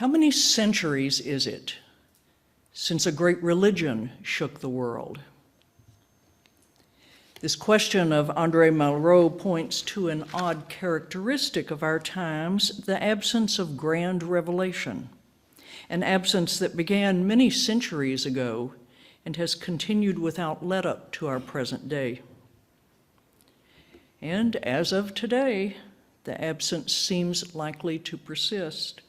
How many centuries is it since a great religion shook the world? This question of André Malraux points to an odd characteristic of our times, the absence of grand revelation, an absence that began many centuries ago and has continued without let-up to our present day. And as of today, the absence seems likely to persist.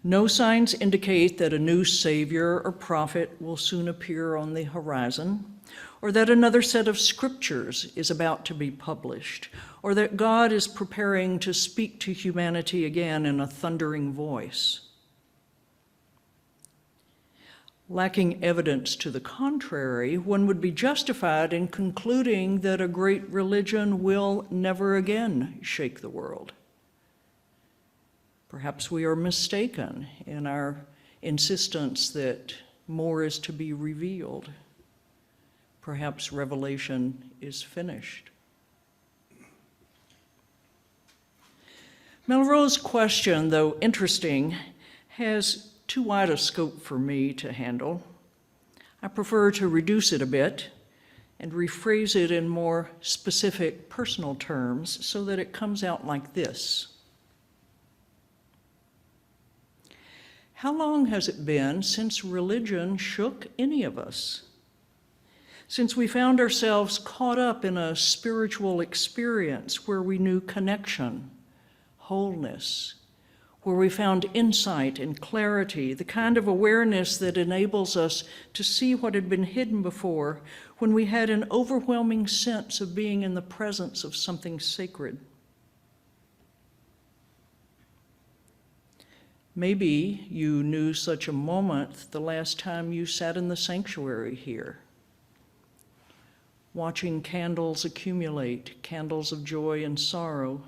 No signs indicate that a new savior or prophet will soon appear on the horizon, or that another set of scriptures is about to be published, or that God is preparing to speak to humanity again in a thundering voice. Lacking evidence to the contrary, one would be justified in concluding that a great religion will never again shake the world. Perhaps we are mistaken in our insistence that more is to be revealed. Perhaps revelation is finished. Malraux's question, though interesting, has too wide a scope for me to handle. I prefer to reduce it a bit and rephrase it in more specific personal terms so that it comes out like this. How long has it been since religion shook any of us? Since we found ourselves caught up in a spiritual experience where we knew connection, wholeness, where we found insight and clarity, the kind of awareness that enables us to see what had been hidden before, when we had an overwhelming sense of being in the presence of something sacred. Maybe you knew such a moment the last time you sat in the sanctuary here, watching candles accumulate, candles of joy and sorrow,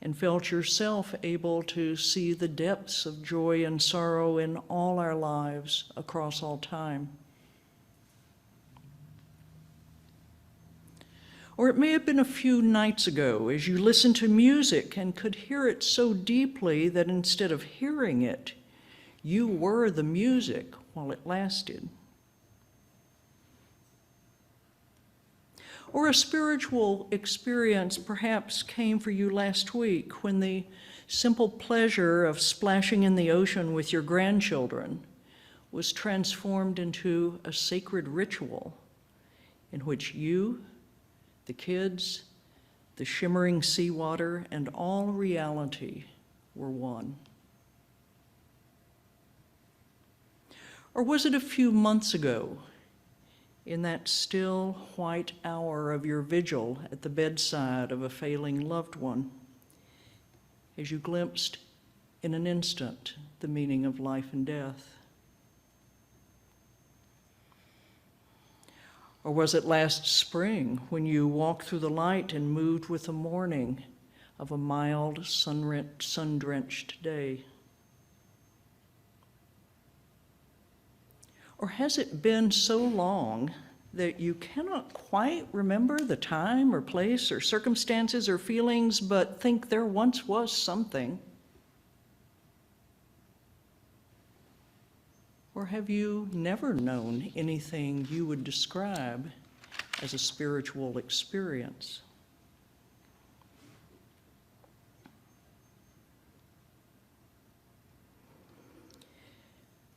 and felt yourself able to see the depths of joy and sorrow in all our lives across all time. Or it may have been a few nights ago as you listened to music and could hear it so deeply that instead of hearing it, you were the music while it lasted. Or a spiritual experience perhaps came for you last week when the simple pleasure of splashing in the ocean with your grandchildren was transformed into a sacred ritual in which you, the kids, the shimmering seawater, and all reality were one. Or was it a few months ago, in that still white hour of your vigil at the bedside of a failing loved one, as you glimpsed in an instant the meaning of life and death? Or was it last spring when you walked through the light and moved with the morning of a mild, sun-drenched day? Or has it been so long that you cannot quite remember the time or place or circumstances or feelings, but think there once was something? Or have you never known anything you would describe as a spiritual experience?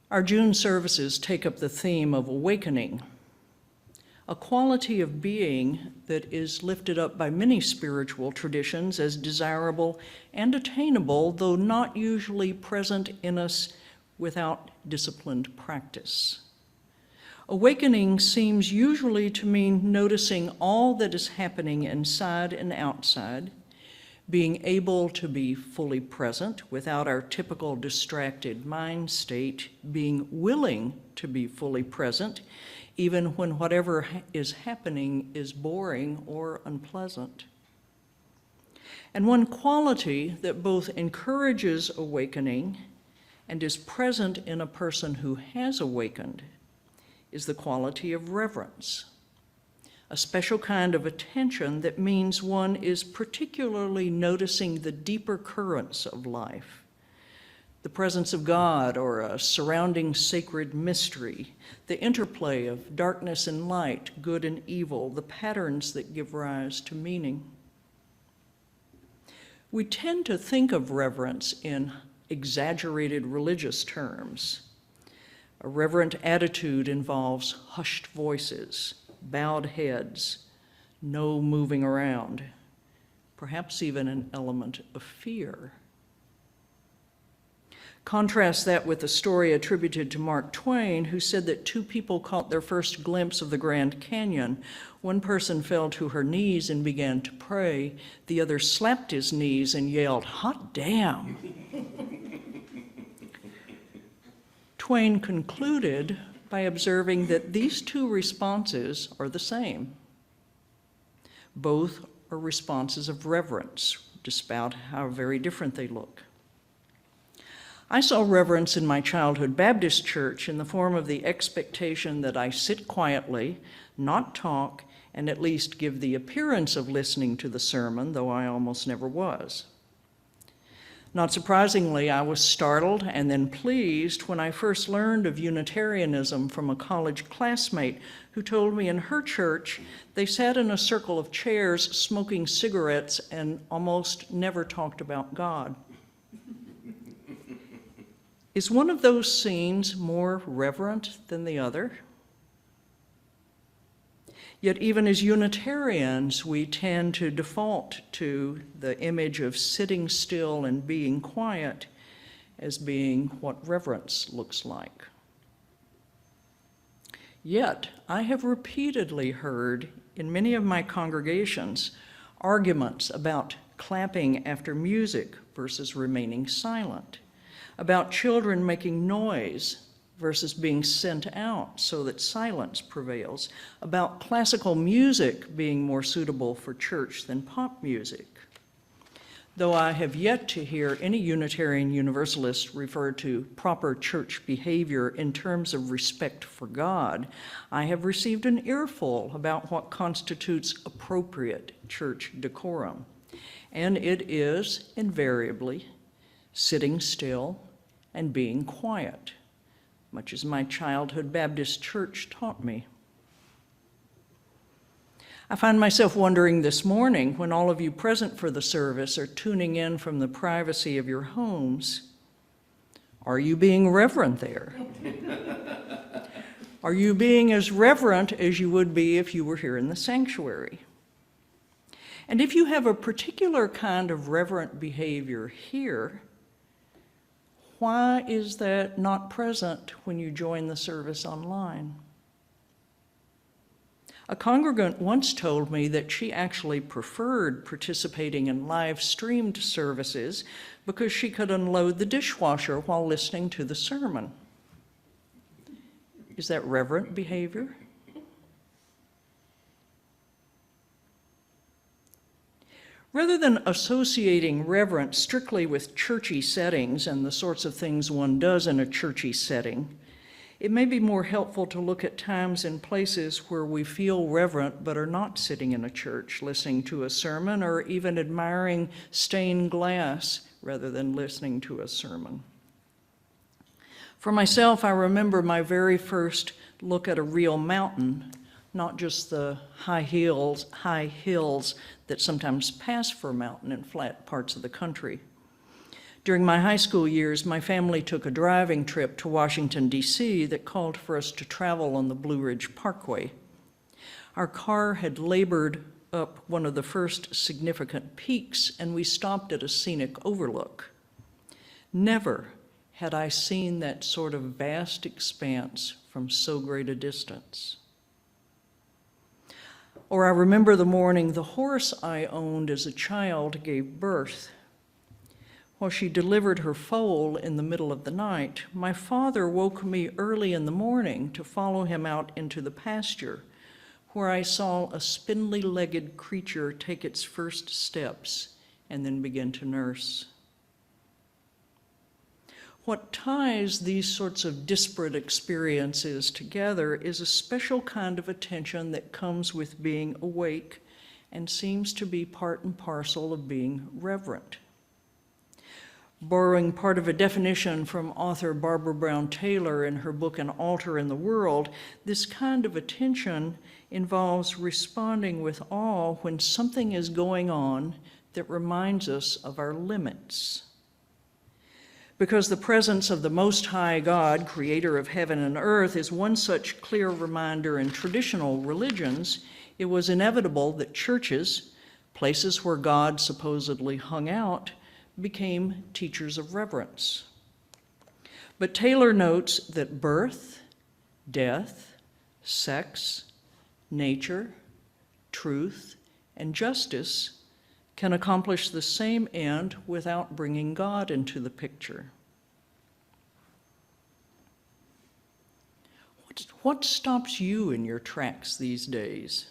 Our June services take up the theme of awakening, a quality of being that is lifted up by many spiritual traditions as desirable and attainable, though not usually present in us without disciplined practice. Awakening seems usually to mean noticing all that is happening inside and outside, being able to be fully present without our typical distracted mind state, being willing to be fully present, even when whatever is happening is boring or unpleasant. And one quality that both encourages awakening and is present in a person who has awakened is the quality of reverence, a special kind of attention that means one is particularly noticing the deeper currents of life, the presence of God or a surrounding sacred mystery, the interplay of darkness and light, good and evil, the patterns that give rise to meaning. We tend to think of reverence in exaggerated religious terms. A reverent attitude involves hushed voices, bowed heads, no moving around, perhaps even an element of fear. Contrast that with a story attributed to Mark Twain, who said that two people caught their first glimpse of the Grand Canyon. One person fell to her knees and began to pray. The other slapped his knees and yelled, "Hot damn!" Twain concluded by observing that these two responses are the same. Both are responses of reverence, despite how very different they look. I saw reverence in my childhood Baptist church in the form of the expectation that I sit quietly, not talk, and at least give the appearance of listening to the sermon, though I almost never was. Not surprisingly, I was startled and then pleased when I first learned of Unitarianism from a college classmate who told me in her church they sat in a circle of chairs smoking cigarettes and almost never talked about God. Is one of those scenes more reverent than the other? Yet even as Unitarians, we tend to default to the image of sitting still and being quiet as being what reverence looks like. Yet I have repeatedly heard in many of my congregations arguments about clapping after music versus remaining silent, about children making noise versus being sent out so that silence prevails, about classical music being more suitable for church than pop music. Though I have yet to hear any Unitarian Universalist refer to proper church behavior in terms of respect for God, I have received an earful about what constitutes appropriate church decorum. And it is invariably sitting still and being quiet, much as my childhood Baptist church taught me. I find myself wondering this morning, when all of you present for the service are tuning in from the privacy of your homes, are you being reverent there? Are you being as reverent as you would be if you were here in the sanctuary? And if you have a particular kind of reverent behavior here, why is that not present when you join the service online? A congregant once told me that she actually preferred participating in live-streamed services because she could unload the dishwasher while listening to the sermon. Is that reverent behavior? Rather than associating reverence strictly with churchy settings and the sorts of things one does in a churchy setting, it may be more helpful to look at times and places where we feel reverent but are not sitting in a church, listening to a sermon, or even admiring stained glass rather than listening to a sermon. For myself, I remember my very first look at a real mountain, not just the high hills that sometimes pass for a mountain in flat parts of the country. During my high school years, my family took a driving trip to Washington, D.C. that called for us to travel on the Blue Ridge Parkway. Our car had labored up one of the first significant peaks, and we stopped at a scenic overlook. Never had I seen that sort of vast expanse from so great a distance. Or I remember the morning the horse I owned as a child gave birth. While she delivered her foal in the middle of the night, my father woke me early in the morning to follow him out into the pasture, where I saw a spindly-legged creature take its first steps and then begin to nurse. What ties these sorts of disparate experiences together is a special kind of attention that comes with being awake and seems to be part and parcel of being reverent. Borrowing part of a definition from author Barbara Brown Taylor in her book An Altar in the World, this kind of attention involves responding with awe when something is going on that reminds us of our limits. Because the presence of the Most High God, creator of heaven and earth, is one such clear reminder in traditional religions, it was inevitable that churches, places where God supposedly hung out, became teachers of reverence. But Taylor notes that birth, death, sex, nature, truth, and justice can accomplish the same end without bringing God into the picture. What stops you in your tracks these days?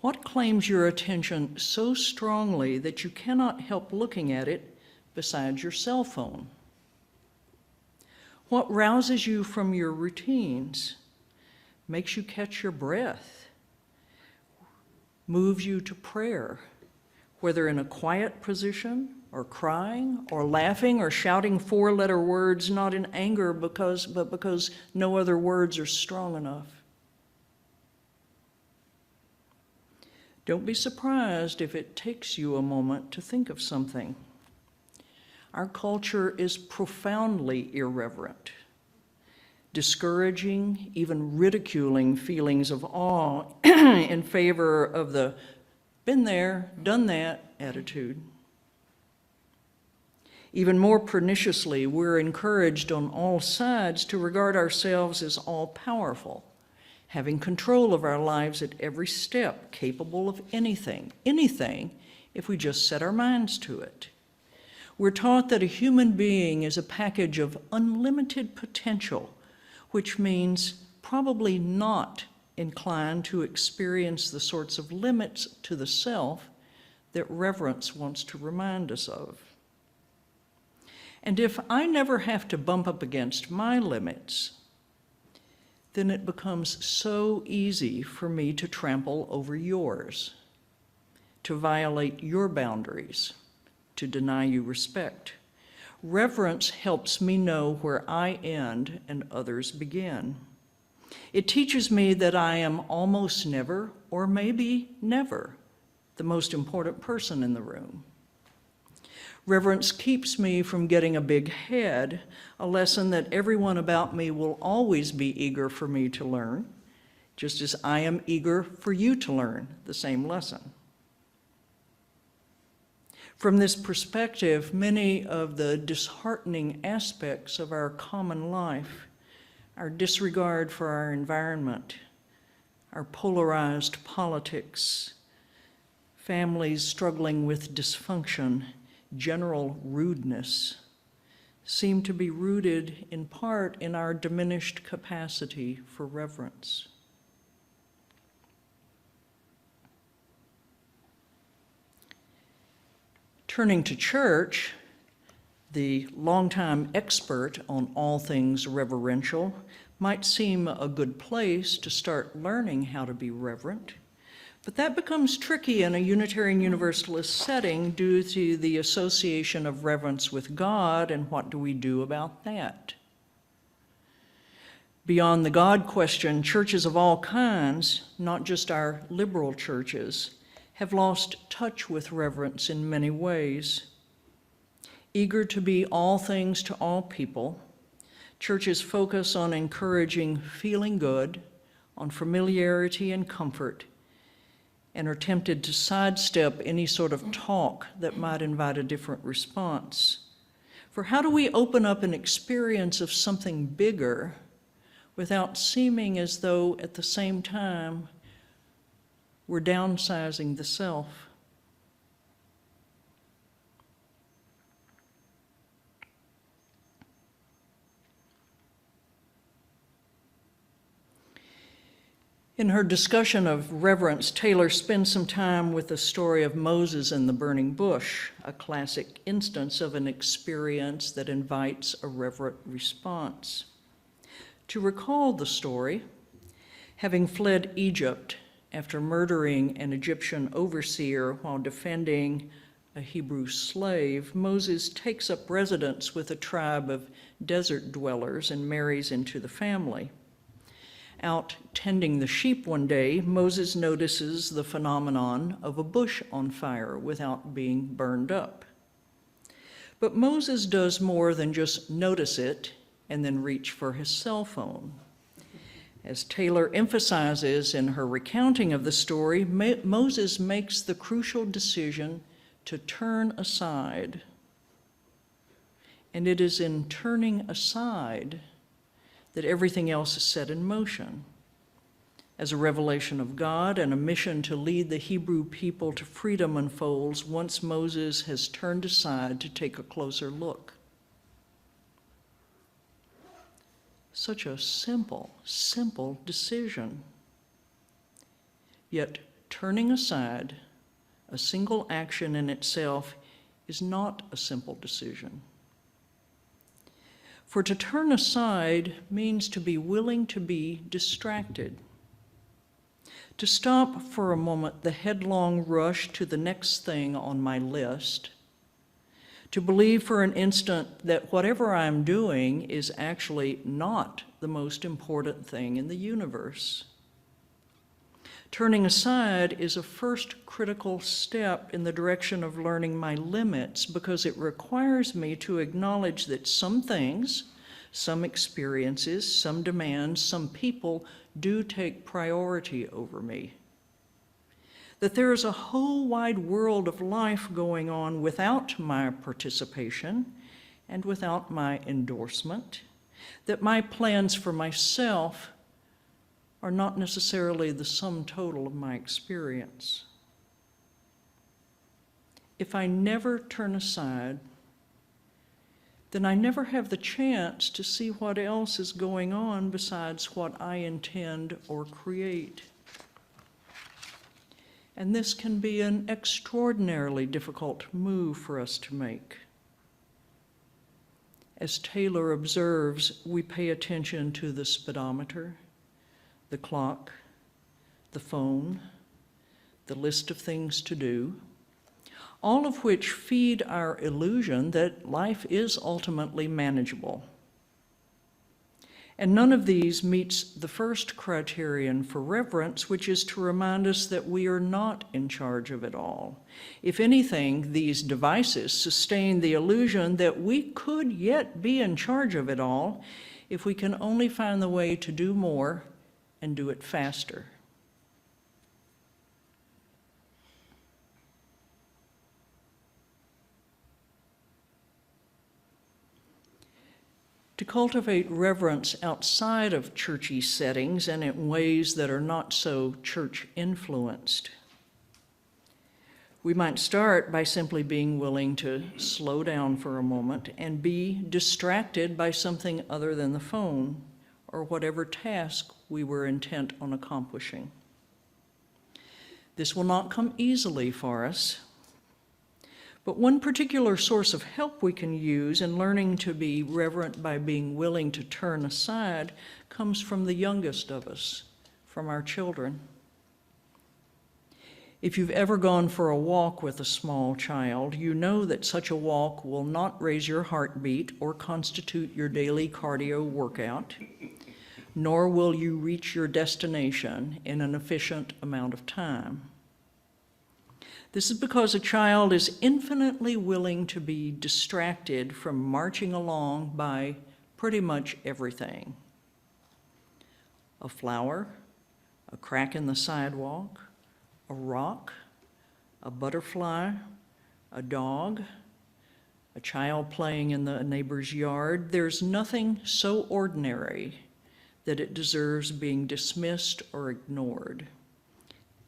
What claims your attention so strongly that you cannot help looking at it besides your cell phone? What rouses you from your routines, makes you catch your breath, moves you to prayer, whether in a quiet position or crying or laughing or shouting four-letter words, not in anger but because no other words are strong enough? Don't be surprised if it takes you a moment to think of something. Our culture is profoundly irreverent, discouraging, even ridiculing feelings of awe in favor of the been there, done that attitude. Even more perniciously, we're encouraged on all sides to regard ourselves as all-powerful, having control of our lives at every step, capable of anything if we just set our minds to it. We're taught that a human being is a package of unlimited potential, which means probably not inclined to experience the sorts of limits to the self that reverence wants to remind us of. And if I never have to bump up against my limits, then it becomes so easy for me to trample over yours, to violate your boundaries, to deny you respect. Reverence helps me know where I end and others begin. It teaches me that I am almost never, or maybe never, the most important person in the room. Reverence keeps me from getting a big head, a lesson that everyone about me will always be eager for me to learn, just as I am eager for you to learn the same lesson. From this perspective, many of the disheartening aspects of our common life, our disregard for our environment, our polarized politics, families struggling with dysfunction, general rudeness, seem to be rooted in part in our diminished capacity for reverence. Turning to church, the longtime expert on all things reverential might seem a good place to start learning how to be reverent, but that becomes tricky in a Unitarian Universalist setting due to the association of reverence with God, and what do we do about that? Beyond the God question, churches of all kinds, not just our liberal churches, have lost touch with reverence in many ways. Eager to be all things to all people, churches focus on encouraging feeling good, on familiarity and comfort, and are tempted to sidestep any sort of talk that might invite a different response. For how do we open up an experience of something bigger without seeming as though at the same time we're downsizing the self? In her discussion of reverence, Taylor spends some time with the story of Moses and the burning bush, a classic instance of an experience that invites a reverent response. To recall the story, having fled Egypt after murdering an Egyptian overseer while defending a Hebrew slave, Moses takes up residence with a tribe of desert dwellers and marries into the family. Out tending the sheep one day, Moses notices the phenomenon of a bush on fire without being burned up. But Moses does more than just notice it and then reach for his cell phone. As Taylor emphasizes in her recounting of the story, Moses makes the crucial decision to turn aside. And it is in turning aside that everything else is set in motion. As a revelation of God and a mission to lead the Hebrew people to freedom unfolds once Moses has turned aside to take a closer look. Such a simple, simple decision. Yet turning aside, a single action in itself, is not a simple decision. For to turn aside means to be willing to be distracted, to stop for a moment the headlong rush to the next thing on my list, to believe for an instant that whatever I'm doing is actually not the most important thing in the universe. Turning aside is a first critical step in the direction of learning my limits because it requires me to acknowledge that some things, some experiences, some demands, some people do take priority over me. That there is a whole wide world of life going on without my participation and without my endorsement, that my plans for myself are not necessarily the sum total of my experience. If I never turn aside, then I never have the chance to see what else is going on besides what I intend or create. And this can be an extraordinarily difficult move for us to make. As Taylor observes, we pay attention to the speedometer, the clock, the phone, the list of things to do, all of which feed our illusion that life is ultimately manageable. And none of these meets the first criterion for reverence, which is to remind us that we are not in charge of it all. If anything, these devices sustain the illusion that we could yet be in charge of it all if we can only find the way to do more and do it faster. To cultivate reverence outside of churchy settings and in ways that are not so church-influenced, we might start by simply being willing to slow down for a moment and be distracted by something other than the phone or whatever task we were intent on accomplishing. This will not come easily for us, but one particular source of help we can use in learning to be reverent by being willing to turn aside comes from the youngest of us, from our children. If you've ever gone for a walk with a small child, you know that such a walk will not raise your heartbeat or constitute your daily cardio workout, nor will you reach your destination in an efficient amount of time. This is because a child is infinitely willing to be distracted from marching along by pretty much everything. A flower, a crack in the sidewalk, a rock, a butterfly, a dog, a child playing in the neighbor's yard. There's nothing so ordinary that it deserves being dismissed or ignored.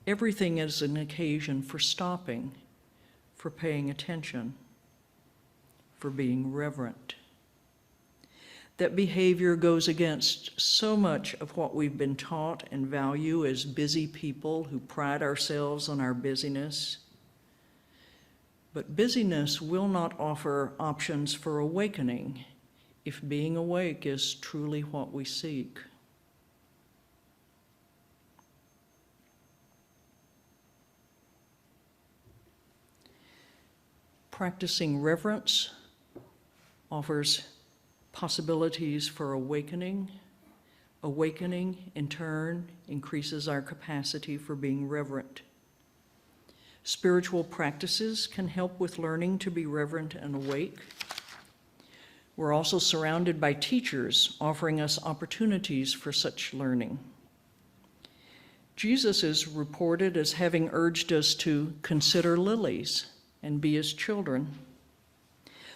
Everything is an occasion for stopping, for paying attention, for being reverent. That behavior goes against so much of what we've been taught and value as busy people who pride ourselves on our busyness. But busyness will not offer options for awakening if being awake is truly what we seek. Practicing reverence offers possibilities for awakening. Awakening, in turn, increases our capacity for being reverent. Spiritual practices can help with learning to be reverent and awake. We're also surrounded by teachers offering us opportunities for such learning. Jesus is reported as having urged us to consider lilies and be as children.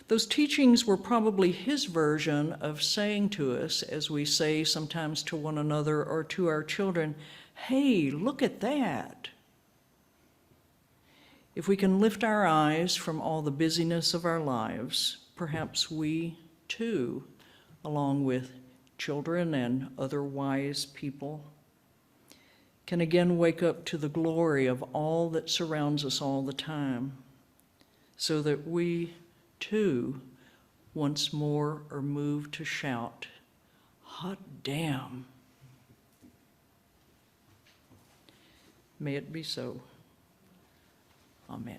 Those teachings were probably his version of saying to us, as we say sometimes to one another or to our children, "Hey, look at that." If we can lift our eyes from all the busyness of our lives, perhaps we, too, along with children and other wise people, can again wake up to the glory of all that surrounds us all the time, so that we, too, once more are moved to shout, "Hot damn!" May it be so. Amen.